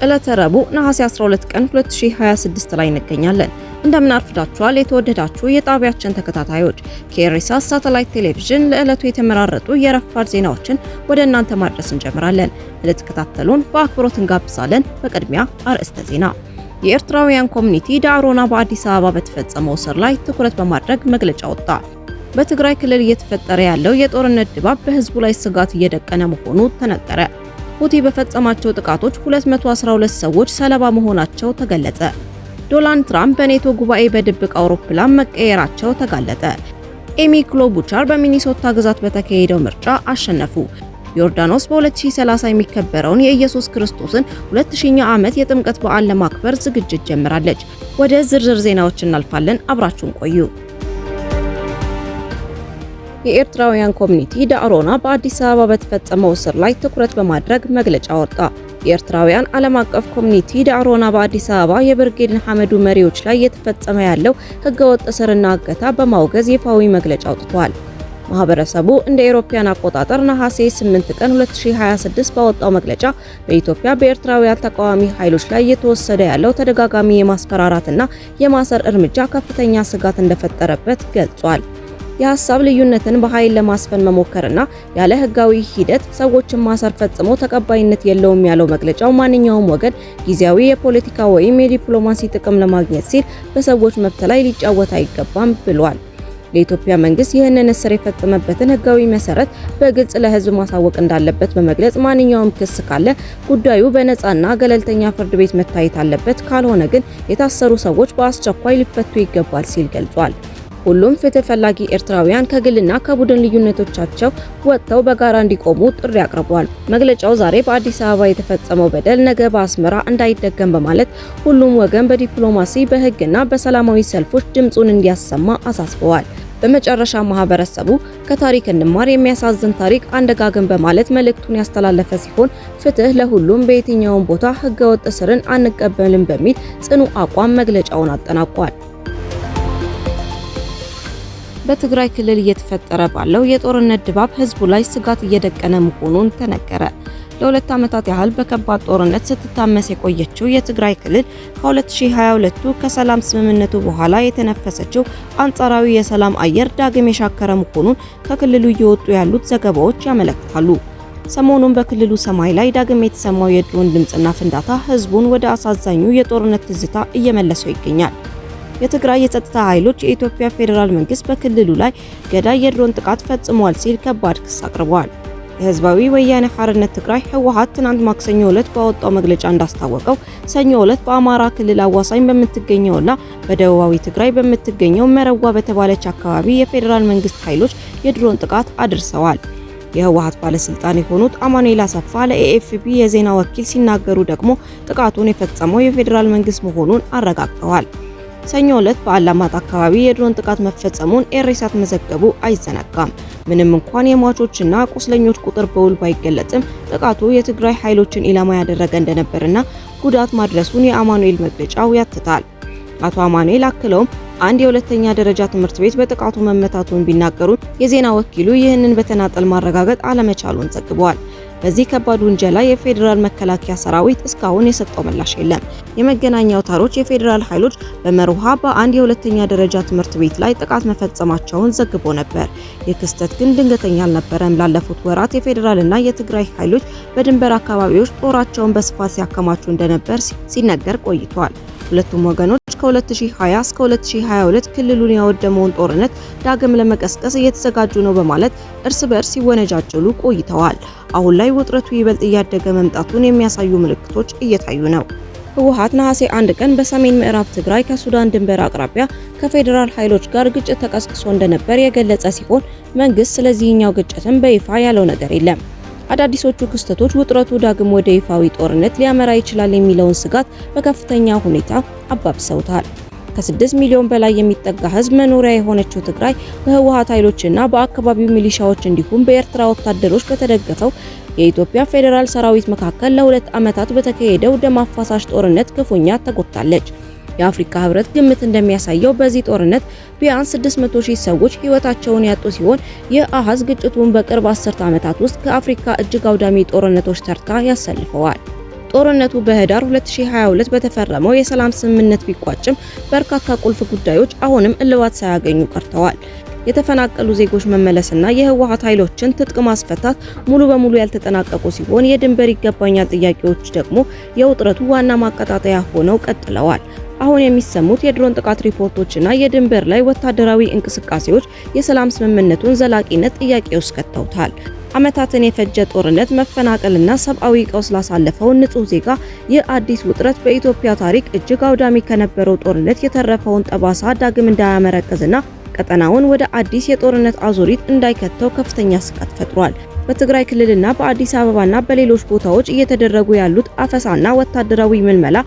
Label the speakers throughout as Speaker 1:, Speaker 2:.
Speaker 1: ዕለተ ረቡዕ ነሐሴ 12 ቀን 2026 ላይ እንገኛለን። እንደምን አርፍዳችኋል የተወደዳችሁ የጣቢያችን ተከታታዮች። ከኤሪሳ ሳተላይት ቴሌቪዥን ለዕለቱ የተመራረጡ የረፋድ ዜናዎችን ወደ እናንተ ማድረስ እንጀምራለን። እንድትከታተሉን በአክብሮት እንጋብዛለን። በቅድሚያ አርዕስተ ዜና። የኤርትራውያን ኮሚኒቲ ዳዕሮና በአዲስ አበባ በተፈጸመው እስር ላይ ትኩረት በማድረግ መግለጫ ወጣ። በትግራይ ክልል እየተፈጠረ ያለው የጦርነት ድባብ በህዝቡ ላይ ስጋት እየደቀነ መሆኑ ተነገረ። ሁቲ በፈጸማቸው ጥቃቶች 212 ሰዎች ሰለባ መሆናቸው ተገለጸ። ዶናልድ ትራምፕ በኔቶ ጉባኤ በድብቅ አውሮፕላን መቀየራቸው ተጋለጠ። ኤሚ ክሎቡቻር በሚኒሶታ ግዛት በተካሄደው ምርጫ አሸነፉ። ዮርዳኖስ በ2030 የሚከበረውን የኢየሱስ ክርስቶስን 2000ኛ ዓመት የጥምቀት በዓል ለማክበር ዝግጅት ጀምራለች። ወደ ዝርዝር ዜናዎች እናልፋለን። አብራችሁን ቆዩ። የኤርትራውያን ኮሚኒቲ ዳዕሮና በአዲስ አበባ በተፈጸመው እስር ላይ ትኩረት በማድረግ መግለጫ ወጣ። የኤርትራውያን ዓለም አቀፍ ኮሚኒቲ ዳዕሮና በአዲስ አበባ የብርጌድ ንሓመዱ መሪዎች ላይ እየተፈጸመ ያለው ህገወጥ እስርና እገታ በማውገዝ ይፋዊ መግለጫ አውጥቷል። ማህበረሰቡ እንደ አውሮፓውያን አቆጣጠር ነሐሴ 8 ቀን 2026 ባወጣው መግለጫ በኢትዮጵያ በኤርትራውያን ተቃዋሚ ኃይሎች ላይ እየተወሰደ ያለው ተደጋጋሚ የማስፈራራትና የማሰር እርምጃ ከፍተኛ ስጋት እንደፈጠረበት ገልጿል። የሐሳብ ልዩነትን በኃይል ለማስፈን መሞከርና ያለ ህጋዊ ሂደት ሰዎችን ማሰር ፈጽሞ ተቀባይነት የለውም ያለው መግለጫው ማንኛውም ወገን ጊዜያዊ የፖለቲካ ወይም የዲፕሎማሲ ጥቅም ለማግኘት ሲል በሰዎች መብት ላይ ሊጫወት አይገባም ብሏል። የኢትዮጵያ መንግስት ይህንን እስር የፈጸመበትን ህጋዊ መሰረት በግልጽ ለህዝብ ማሳወቅ እንዳለበት በመግለጽ ማንኛውም ክስ ካለ ጉዳዩ በነፃና ገለልተኛ ፍርድ ቤት መታየት አለበት፣ ካልሆነ ግን የታሰሩ ሰዎች በአስቸኳይ ሊፈቱ ይገባል ሲል ገልጿል። ሁሉም ፍትህ ፈላጊ ኤርትራውያን ከግልና ከቡድን ልዩነቶቻቸው ወጥተው በጋራ እንዲቆሙ ጥሪ አቅርቧል። መግለጫው ዛሬ በአዲስ አበባ የተፈጸመው በደል ነገ በአስመራ እንዳይደገም በማለት ሁሉም ወገን በዲፕሎማሲ በህግና በሰላማዊ ሰልፎች ድምጹን እንዲያሰማ አሳስበዋል። በመጨረሻ ማህበረሰቡ ከታሪክ እንማር፣ የሚያሳዝን ታሪክ አንደጋግም በማለት መልእክቱን ያስተላለፈ ሲሆን ፍትህ ለሁሉም፣ በየትኛውም ቦታ ህገወጥ እስርን አንቀበልም በሚል ጽኑ አቋም መግለጫውን አጠናቋል። በትግራይ ክልል እየተፈጠረ ባለው የጦርነት ድባብ ህዝቡ ላይ ስጋት እየደቀነ መሆኑን ተነገረ። ለሁለት ዓመታት ያህል በከባድ ጦርነት ስትታመስ የቆየችው የትግራይ ክልል ከ2022 ከሰላም ስምምነቱ በኋላ የተነፈሰችው አንጻራዊ የሰላም አየር ዳግም የሻከረ መሆኑን ከክልሉ እየወጡ ያሉት ዘገባዎች ያመለክታሉ። ሰሞኑን በክልሉ ሰማይ ላይ ዳግም የተሰማው የድሮን ድምጽና ፍንዳታ ህዝቡን ወደ አሳዛኙ የጦርነት ትዝታ እየመለሰው ይገኛል። የትግራይ የጸጥታ ኃይሎች የኢትዮጵያ ፌዴራል መንግስት በክልሉ ላይ ገዳይ የድሮን ጥቃት ፈጽሟል ሲል ከባድ ክስ አቅርበዋል። የህዝባዊ ወያኔ ሓርነት ትግራይ ህወሓት ትናንት ማክሰኞ ዕለት ባወጣው መግለጫ እንዳስታወቀው ሰኞ ዕለት በአማራ ክልል አዋሳኝ በምትገኘውና በደቡባዊ ትግራይ በምትገኘው መረዋ በተባለች አካባቢ የፌዴራል መንግስት ኃይሎች የድሮን ጥቃት አድርሰዋል። የህወሓት ባለስልጣን የሆኑት አማኑኤል አሰፋ ለኤኤፍፒ የዜና ወኪል ሲናገሩ ደግሞ ጥቃቱን የፈጸመው የፌዴራል መንግስት መሆኑን አረጋግጠዋል። ሰኞ ዕለት በአላማጣ አካባቢ የድሮን ጥቃት መፈጸሙን ኤሪሳት መዘገቡ አይዘነጋም። ምንም እንኳን የሟቾችና ቁስለኞች ቁጥር በውል ባይገለጽም ጥቃቱ የትግራይ ኃይሎችን ኢላማ ያደረገ እንደነበርና ጉዳት ማድረሱን የአማኑኤል መግለጫው ያትታል። አቶ አማኑኤል አክለውም አንድ የሁለተኛ ደረጃ ትምህርት ቤት በጥቃቱ መመታቱን ቢናገሩም የዜና ወኪሉ ይህንን በተናጠል ማረጋገጥ አለመቻሉን ዘግቧል። በዚህ ከባድ ውንጀላ የፌዴራል መከላከያ ሰራዊት እስካሁን የሰጠው ምላሽ የለም። የመገናኛ አውታሮች የፌዴራል ኃይሎች በመርሃ በአንድ የሁለተኛ ደረጃ ትምህርት ቤት ላይ ጥቃት መፈጸማቸውን ዘግቦ ነበር። ይህ ክስተት ግን ድንገተኛ አልነበረም። ላለፉት ወራት የፌዴራልና የትግራይ ኃይሎች በድንበር አካባቢዎች ጦራቸውን በስፋት ሲያከማቹ እንደነበር ሲነገር ቆይቷል። ሁለቱም ወገኖች ከ2020 እስከ 2022 ክልሉን ያወደመውን ጦርነት ዳግም ለመቀስቀስ እየተዘጋጁ ነው በማለት እርስ በርስ ሲወነጃጀሉ ቆይተዋል። አሁን ላይ ውጥረቱ ይበልጥ እያደገ መምጣቱን የሚያሳዩ ምልክቶች እየታዩ ነው። ህወሓት ነሐሴ 1 ቀን በሰሜን ምዕራብ ትግራይ ከሱዳን ድንበር አቅራቢያ ከፌዴራል ኃይሎች ጋር ግጭት ተቀስቅሶ እንደነበር የገለጸ ሲሆን መንግስት ስለዚህኛው ግጭትም በይፋ ያለው ነገር የለም። አዳዲሶቹ ክስተቶች ውጥረቱ ዳግም ወደ ይፋዊ ጦርነት ሊያመራ ይችላል የሚለውን ስጋት በከፍተኛ ሁኔታ አባብሰውታል። ከ6 ሚሊዮን በላይ የሚጠጋ ህዝብ መኖሪያ የሆነችው ትግራይ በህወሓት ኃይሎችና በአካባቢው ሚሊሻዎች እንዲሁም በኤርትራ ወታደሮች በተደገፈው የኢትዮጵያ ፌዴራል ሰራዊት መካከል ለሁለት ዓመታት በተካሄደው ደም አፋሳሽ ጦርነት ክፉኛ ተጎድታለች። የአፍሪካ ህብረት ግምት እንደሚያሳየው በዚህ ጦርነት ቢያንስ 600,000 ሰዎች ህይወታቸውን ያጡ ሲሆን ይህ አሃዝ ግጭቱን በቅርብ 10 ዓመታት ውስጥ ከአፍሪካ እጅግ አውዳሚ ጦርነቶች ተርታ ያሰልፈዋል። ጦርነቱ በህዳር 2022 በተፈረመው የሰላም ስምምነት ቢቋጭም በርካታ ቁልፍ ጉዳዮች አሁንም እልባት ሳያገኙ ቀርተዋል። የተፈናቀሉ ዜጎች መመለስና የህወሓት ኃይሎችን ትጥቅ ማስፈታት ሙሉ በሙሉ ያልተጠናቀቁ ሲሆን የድንበር ይገባኛል ጥያቄዎች ደግሞ የውጥረቱ ዋና ማቀጣጠያ ሆነው ቀጥለዋል። አሁን የሚሰሙት የድሮን ጥቃት ሪፖርቶችና የድንበር ላይ ወታደራዊ እንቅስቃሴዎች የሰላም ስምምነቱን ዘላቂነት ጥያቄ ውስጥ ከተውታል። ዓመታትን የፈጀ ጦርነት፣ መፈናቀልና ሰብአዊ ቀውስ ላሳለፈው ንጹህ ዜጋ ይህ አዲስ ውጥረት በኢትዮጵያ ታሪክ እጅግ አውዳሚ ከነበረው ጦርነት የተረፈውን ጠባሳ ዳግም እንዳያመረቅዝና ቀጠናውን ወደ አዲስ የጦርነት አዙሪት እንዳይከተው ከፍተኛ ስጋት ፈጥሯል። በትግራይ ክልልና በአዲስ አበባና በሌሎች ቦታዎች እየተደረጉ ያሉት አፈሳና ወታደራዊ ምልመላ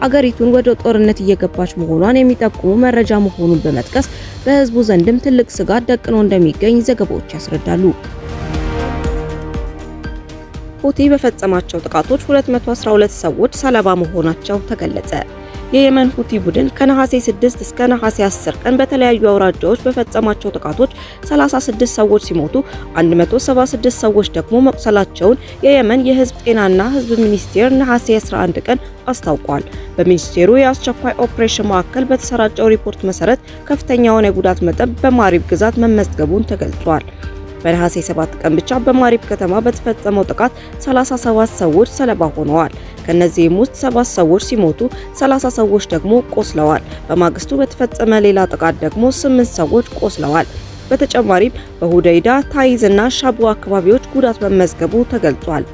Speaker 1: አገሪቱን ወደ ጦርነት እየገባች መሆኗን የሚጠቁሙ መረጃ መሆኑን በመጥቀስ በህዝቡ ዘንድም ትልቅ ስጋት ደቅኖ እንደሚገኝ ዘገባዎች ያስረዳሉ። ሁቲ በፈጸማቸው ጥቃቶች 212 ሰዎች ሰለባ መሆናቸው ተገለጸ። የየመን ሁቲ ቡድን ከነሐሴ 6 እስከ ነሐሴ 10 ቀን በተለያዩ አውራጃዎች በፈጸማቸው ጥቃቶች 36 ሰዎች ሲሞቱ 176 ሰዎች ደግሞ መቁሰላቸውን የየመን የህዝብ ጤናና ህዝብ ሚኒስቴር ነሐሴ 11 ቀን አስታውቋል። በሚኒስቴሩ የአስቸኳይ ኦፕሬሽን ማዕከል በተሰራጨው ሪፖርት መሰረት ከፍተኛውን የጉዳት መጠን በማሪብ ግዛት መመዝገቡን ተገልጿል። በነሐሴ 7 ቀን ብቻ በማሪብ ከተማ በተፈጸመው ጥቃት 37 ሰዎች ሰለባ ሆነዋል። ከነዚህም ውስጥ 7 ሰዎች ሲሞቱ 30 ሰዎች ደግሞ ቆስለዋል። በማግስቱ በተፈጸመ ሌላ ጥቃት ደግሞ 8 ሰዎች ቆስለዋል። በተጨማሪም በሁደይዳ፣ ታይዝና ሻቡ አካባቢዎች ጉዳት መመዝገቡ ተገልጿል።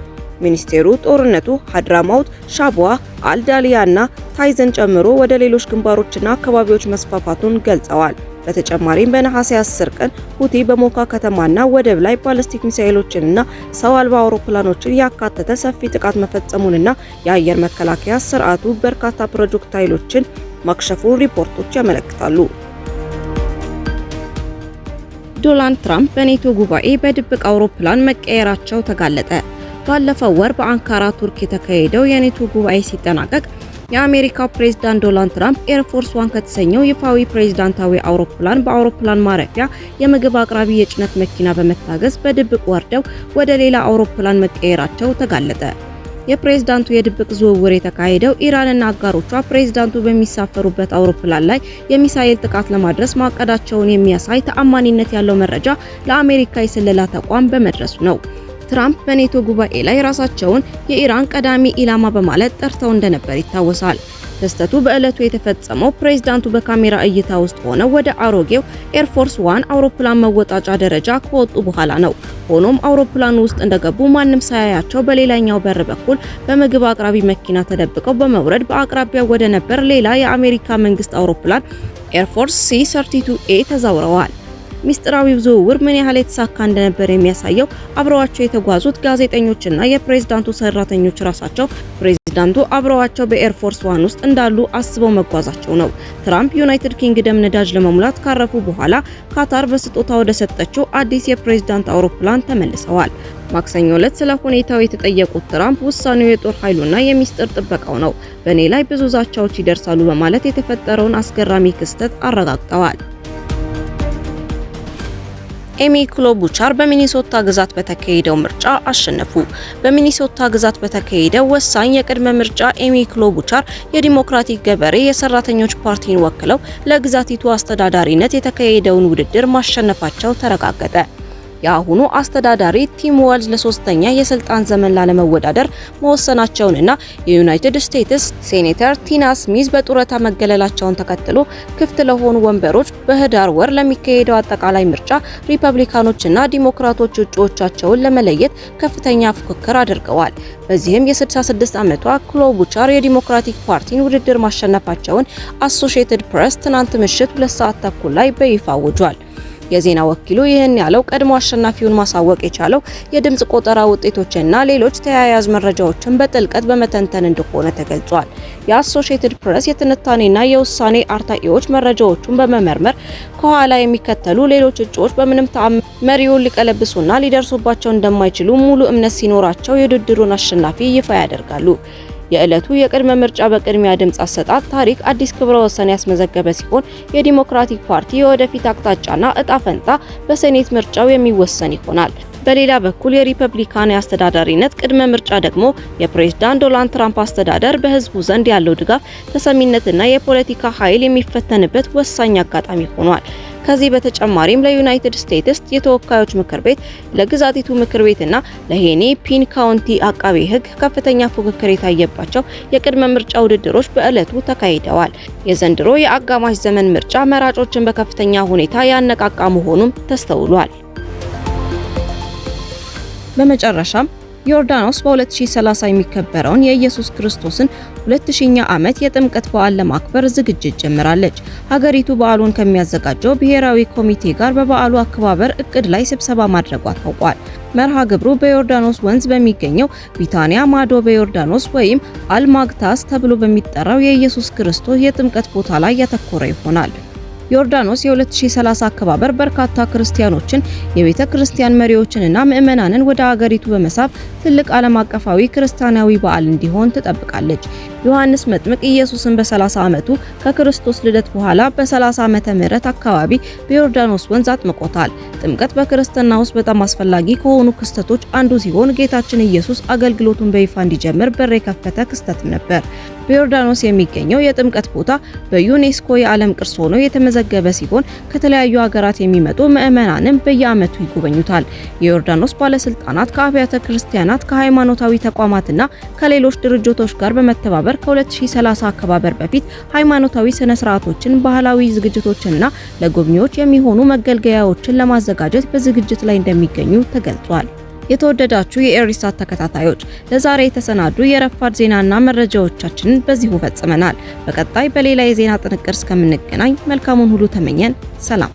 Speaker 1: ሚኒስቴሩ ጦርነቱ ሀድራማውት፣ ሻቡዋ፣ አልዳሊያና ታይዝን ጨምሮ ወደ ሌሎች ግንባሮችና አካባቢዎች መስፋፋቱን ገልጸዋል። በተጨማሪም በነሐሴ 10 ቀን ሁቲ በሞካ ከተማና ወደብ ላይ ባሊስቲክ ሚሳኤሎችንና ሰው አልባ አውሮፕላኖችን ያካተተ ሰፊ ጥቃት መፈጸሙንና የአየር መከላከያ ስርዓቱ በርካታ ፕሮጀክታይሎችን ማክሸፉን ሪፖርቶች ያመለክታሉ። ዶናልድ ትራምፕ በኔቶ ጉባኤ በድብቅ አውሮፕላን መቀየራቸው ተጋለጠ። ባለፈው ወር በአንካራ ቱርክ የተካሄደው የኔቶ ጉባኤ ሲጠናቀቅ የአሜሪካው ፕሬዝዳንት ዶናልድ ትራምፕ ኤርፎርስ ዋን ከተሰኘው ይፋዊ ፕሬዝዳንታዊ አውሮፕላን በአውሮፕላን ማረፊያ የምግብ አቅራቢ የጭነት መኪና በመታገዝ በድብቅ ወርደው ወደ ሌላ አውሮፕላን መቀየራቸው ተጋለጠ። የፕሬዝዳንቱ የድብቅ ዝውውር የተካሄደው ኢራንና አጋሮቿ ፕሬዝዳንቱ በሚሳፈሩበት አውሮፕላን ላይ የሚሳኤል ጥቃት ለማድረስ ማቀዳቸውን የሚያሳይ ተአማኒነት ያለው መረጃ ለአሜሪካ የስለላ ተቋም በመድረሱ ነው። ትራምፕ በኔቶ ጉባኤ ላይ ራሳቸውን የኢራን ቀዳሚ ኢላማ በማለት ጠርተው እንደነበር ይታወሳል። ክስተቱ በዕለቱ የተፈጸመው ፕሬዝዳንቱ በካሜራ እይታ ውስጥ ሆነው ወደ አሮጌው ኤርፎርስ ዋን አውሮፕላን መወጣጫ ደረጃ ከወጡ በኋላ ነው። ሆኖም አውሮፕላኑ ውስጥ እንደገቡ ማንም ሳያያቸው በሌላኛው በር በኩል በምግብ አቅራቢ መኪና ተደብቀው በመውረድ በአቅራቢያው ወደ ነበር ሌላ የአሜሪካ መንግስት አውሮፕላን ኤርፎርስ C-32A ተዛውረዋል። ሚስጥራዊው ዝውውር ምን ያህል የተሳካ እንደነበር የሚያሳየው አብረዋቸው የተጓዙት ጋዜጠኞችና የፕሬዝዳንቱ ሰራተኞች ራሳቸው ፕሬዝዳንቱ አብረዋቸው በኤርፎርስ ዋን ውስጥ እንዳሉ አስበው መጓዛቸው ነው። ትራምፕ ዩናይትድ ኪንግደም ነዳጅ ለመሙላት ካረፉ በኋላ ካታር በስጦታ ወደ ሰጠችው አዲስ የፕሬዝዳንት አውሮፕላን ተመልሰዋል። ማክሰኞ ዕለት ስለ ሁኔታው የተጠየቁት ትራምፕ ውሳኔው የጦር ኃይሉና የሚስጥር ጥበቃው ነው፣ በእኔ ላይ ብዙ ዛቻዎች ይደርሳሉ በማለት የተፈጠረውን አስገራሚ ክስተት አረጋግጠዋል። ኤሚ ክሎቡቻር በሚኒሶታ ግዛት በተካሄደው ምርጫ አሸነፉ። በሚኒሶታ ግዛት በተካሄደው ወሳኝ የቅድመ ምርጫ ኤሚ ክሎቡቻር የዲሞክራቲክ ገበሬ የሰራተኞች ፓርቲን ወክለው ለግዛቲቱ አስተዳዳሪነት የተካሄደውን ውድድር ማሸነፋቸው ተረጋገጠ። የአሁኑ አስተዳዳሪ ቲም ዋልዝ ለሶስተኛ የስልጣን ዘመን ላለመወዳደር መወሰናቸውንና የዩናይትድ ስቴትስ ሴኔተር ቲና ስሚዝ በጡረታ መገለላቸውን ተከትሎ ክፍት ለሆኑ ወንበሮች በህዳር ወር ለሚካሄደው አጠቃላይ ምርጫ ሪፐብሊካኖችና ዲሞክራቶች እጩዎቻቸውን ለመለየት ከፍተኛ ፉክክር አድርገዋል። በዚህም የ66 ዓመቷ ክሎቡቻር የዲሞክራቲክ ፓርቲን ውድድር ማሸነፋቸውን አሶሺየትድ ፕሬስ ትናንት ምሽት 2 ሰዓት ተኩል ላይ በይፋ አውጇል። የዜና ወኪሉ ይህን ያለው ቀድሞ አሸናፊውን ማሳወቅ የቻለው የድምጽ ቆጠራ ውጤቶችና ሌሎች ተያያዥ መረጃዎችን በጥልቀት በመተንተን እንደሆነ ተገልጿል። የአሶሺየትድ ፕሬስ የትንታኔና የውሳኔ አርታኢዎች መረጃዎቹን በመመርመር ከኋላ የሚከተሉ ሌሎች እጩዎች በምንም ተአምር መሪውን ሊቀለብሱና ሊደርሱባቸው እንደማይችሉ ሙሉ እምነት ሲኖራቸው የውድድሩን አሸናፊ ይፋ ያደርጋሉ። የዕለቱ የቅድመ ምርጫ በቅድሚያ ድምጽ አሰጣጥ ታሪክ አዲስ ክብረ ወሰን ያስመዘገበ ሲሆን የዲሞክራቲክ ፓርቲ የወደፊት አቅጣጫና እጣ ፈንታ በሴኔት ምርጫው የሚወሰን ይሆናል። በሌላ በኩል የሪፐብሊካን አስተዳዳሪነት ቅድመ ምርጫ ደግሞ የፕሬዝዳንት ዶናልድ ትራምፕ አስተዳደር በህዝቡ ዘንድ ያለው ድጋፍ፣ ተሰሚነትና የፖለቲካ ኃይል የሚፈተንበት ወሳኝ አጋጣሚ ሆኗል። ከዚህ በተጨማሪም ለዩናይትድ ስቴትስ የተወካዮች ምክር ቤት፣ ለግዛቲቱ ምክር ቤትና ለሄኔፒን ካውንቲ አቃቤ ሕግ ከፍተኛ ፉክክር የታየባቸው የቅድመ ምርጫ ውድድሮች በዕለቱ ተካሂደዋል። የዘንድሮ የአጋማሽ ዘመን ምርጫ መራጮችን በከፍተኛ ሁኔታ ያነቃቃ መሆኑም ተስተውሏል። በመጨረሻም ዮርዳኖስ በ2030 የሚከበረውን የኢየሱስ ክርስቶስን 2000ኛ ዓመት የጥምቀት በዓል ለማክበር ዝግጅት ጀምራለች። ሀገሪቱ በዓሉን ከሚያዘጋጀው ብሔራዊ ኮሚቴ ጋር በበዓሉ አከባበር እቅድ ላይ ስብሰባ ማድረጓ ታውቋል። መርሃ ግብሩ በዮርዳኖስ ወንዝ በሚገኘው ቢታንያ ማዶ በዮርዳኖስ ወይም አልማግታስ ተብሎ በሚጠራው የኢየሱስ ክርስቶስ የጥምቀት ቦታ ላይ ያተኮረ ይሆናል። ዮርዳኖስ የ2030 አከባበር በርካታ ክርስቲያኖችን፣ የቤተ ክርስቲያን መሪዎችንና ምዕመናንን ወደ አገሪቱ በመሳብ ትልቅ ዓለም አቀፋዊ ክርስቲያናዊ በዓል እንዲሆን ትጠብቃለች። ዮሐንስ መጥምቅ ኢየሱስን በ30 ዓመቱ ከክርስቶስ ልደት በኋላ በ30 ዓመተ ምህረት አካባቢ በዮርዳኖስ ወንዝ አጥምቆታል። ጥምቀት በክርስትና ውስጥ በጣም አስፈላጊ ከሆኑ ክስተቶች አንዱ ሲሆን ጌታችን ኢየሱስ አገልግሎቱን በይፋ እንዲጀምር በር የከፈተ ክስተት ነበር። በዮርዳኖስ የሚገኘው የጥምቀት ቦታ በዩኔስኮ የዓለም ቅርስ ሆኖ የተመዘገበ ሲሆን ከተለያዩ ሀገራት የሚመጡ ምዕመናንም በየዓመቱ ይጎበኙታል። የዮርዳኖስ ባለስልጣናት ከአብያተ ክርስቲያናት፣ ከሃይማኖታዊ ተቋማትና ከሌሎች ድርጅቶች ጋር በመተባበር ከ2030 አከባበር በፊት ሃይማኖታዊ ስነ ስርዓቶችን፣ ባህላዊ ዝግጅቶችንና ለጎብኚዎች የሚሆኑ መገልገያዎችን ለማዘጋጀት በዝግጅት ላይ እንደሚገኙ ተገልጿል። የተወደዳችሁ የኤሪሳት ተከታታዮች ለዛሬ የተሰናዱ የረፋድ ዜናና መረጃዎቻችንን በዚሁ ፈጽመናል። በቀጣይ በሌላ የዜና ጥንቅር እስከምንገናኝ መልካሙን ሁሉ ተመኘን። ሰላም።